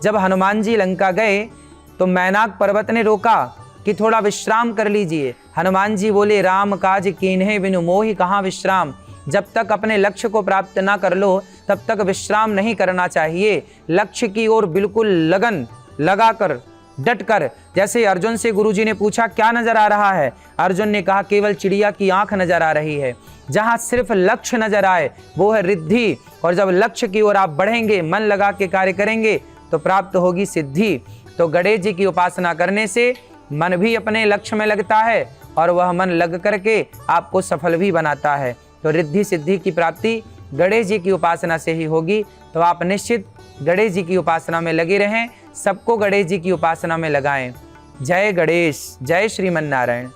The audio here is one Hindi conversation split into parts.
जब हनुमान जी लंका गए तो मैनाक पर्वत ने रोका कि थोड़ा विश्राम कर लीजिए। हनुमान जी बोले, राम काज कीन्हे बिनु मोहि कहाँ विश्राम। जब तक अपने लक्ष्य को प्राप्त ना कर लो तब तक विश्राम नहीं करना चाहिए। लक्ष्य की ओर बिल्कुल लगन लगाकर डट कर, जैसे अर्जुन से गुरुजी ने पूछा क्या नजर आ रहा है, अर्जुन ने कहा केवल चिड़िया की आंख नजर आ रही है। जहां सिर्फ लक्ष्य नजर आए वो है रिद्धि, और जब लक्ष्य की ओर आप बढ़ेंगे, मन लगा के कार्य करेंगे तो प्राप्त होगी सिद्धि। तो गणेश जी की उपासना करने से मन भी अपने लक्ष्य में लगता है और वह मन लग करके आपको सफल भी बनाता है। तो रिद्धि सिद्धि की प्राप्ति गणेश जी की उपासना से ही होगी। तो आप निश्चित गणेश जी की उपासना में लगे रहें, सबको गणेश जी की उपासना में लगाएं। जय गणेश, जय श्रीमन नारायण।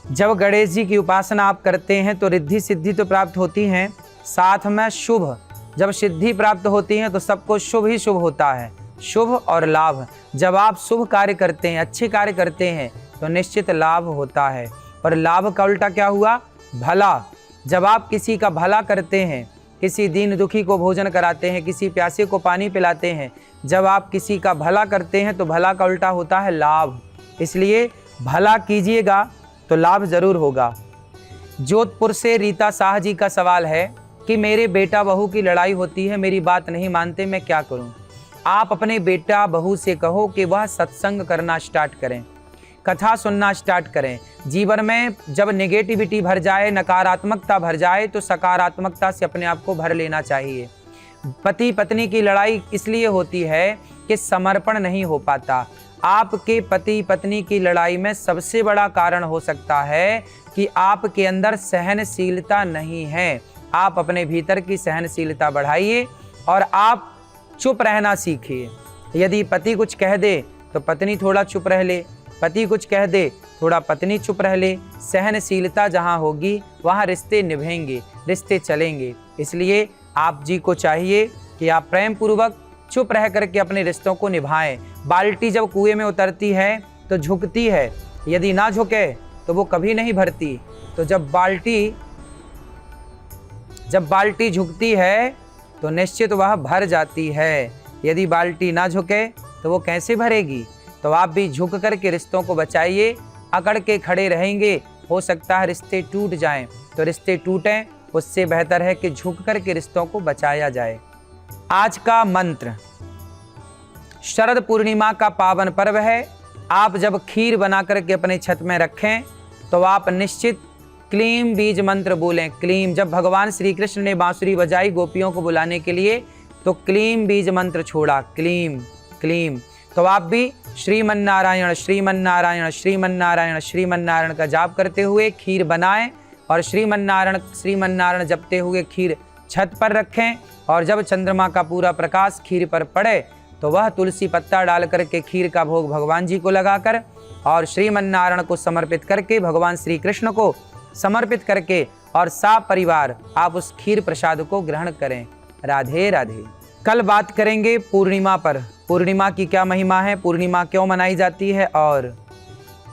जब गणेश जी की उपासना आप करते हैं तो रिद्धि सिद्धि तो प्राप्त होती हैं, साथ में शुभ। जब सिद्धि प्राप्त होती है तो सबको शुभ ही शुभ होता है, शुभ और लाभ। जब आप शुभ कार्य करते हैं, अच्छे कार्य करते हैं तो निश्चित लाभ होता है। और लाभ का उल्टा क्या हुआ? भला। जब आप किसी का भला करते हैं, किसी दीन दुखी को भोजन कराते हैं, किसी प्यासे को पानी पिलाते हैं, जब आप किसी का भला करते हैं तो भला का उल्टा होता है लाभ। इसलिए भला कीजिएगा तो लाभ जरूर होगा। जोधपुर से रीता शाह जी का सवाल है कि मेरे बेटा बहू की लड़ाई होती है, मेरी बात नहीं मानते, मैं क्या करूं? आप अपने बेटा बहू से कहो कि वह सत्संग करना स्टार्ट करें, कथा सुनना स्टार्ट करें। जीवन में जब नेगेटिविटी भर जाए, नकारात्मकता भर जाए तो सकारात्मकता से अपने आप को भर लेना चाहिए। पति पत्नी की लड़ाई इसलिए होती है कि समर्पण नहीं हो पाता। आपके पति पत्नी की लड़ाई में सबसे बड़ा कारण हो सकता है कि आपके अंदर सहनशीलता नहीं है। आप अपने भीतर की सहनशीलता बढ़ाइए और आप चुप रहना सीखिए। यदि पति कुछ कह दे तो पत्नी थोड़ा चुप रह ले, पति कुछ कह दे थोड़ा पत्नी चुप रह ले। सहनशीलता जहाँ होगी वहाँ रिश्ते निभेंगे, रिश्ते चलेंगे। इसलिए आप जी को चाहिए कि आप प्रेम पूर्वक चुप रह करके अपने रिश्तों को निभाएं। बाल्टी जब कुएं में उतरती है तो झुकती है, यदि ना झुके तो वो कभी नहीं भरती। तो जब बाल्टी झुकती है तो निश्चित वह भर जाती है। यदि बाल्टी ना झुके तो वो कैसे भरेगी? तो आप भी झुक करके रिश्तों को बचाइए। अकड़ के खड़े रहेंगे, हो सकता है रिश्ते टूट जाएं। तो रिश्ते टूटें उससे बेहतर है कि झुक करके रिश्तों को बचाया जाए। आज का मंत्र, शरद पूर्णिमा का पावन पर्व है। आप जब खीर बना करके अपने छत में रखें तो आप निश्चित क्लीम बीज मंत्र बोलें। क्लीम, जब भगवान श्री कृष्ण ने बांसुरी बजाई गोपियों को बुलाने के लिए तो क्लीम बीज मंत्र छोड़ा, क्लीम क्लीम। तो आप भी श्रीमन नारायण श्रीमन नारायण श्रीमन नारायण श्रीमन नारायण का जाप करते हुए खीर बनाएं और श्रीमन नारायण जपते हुए खीर छत पर रखें। और जब चंद्रमा का पूरा प्रकाश खीर पर पड़े तो वह तुलसी पत्ता डाल करके खीर का भोग भगवान जी को लगाकर और श्रीमन नारायण को समर्पित करके, भगवान श्री कृष्ण को समर्पित करके और सब परिवार आप उस खीर प्रसाद को ग्रहण करें। राधे राधे। कल बात करेंगे पूर्णिमा पर। पूर्णिमा की क्या महिमा है, पूर्णिमा क्यों मनाई जाती है, और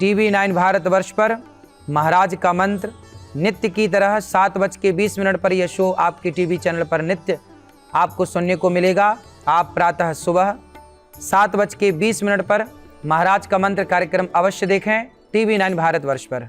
TV9 भारतवर्ष पर महाराज का मंत्र नित्य की तरह 7:20 पर यह शो आपके टीवी चैनल पर नित्य आपको सुनने को मिलेगा। आप प्रातः सुबह 7:20 पर महाराज का मंत्र कार्यक्रम अवश्य देखें TV9 भारतवर्ष पर।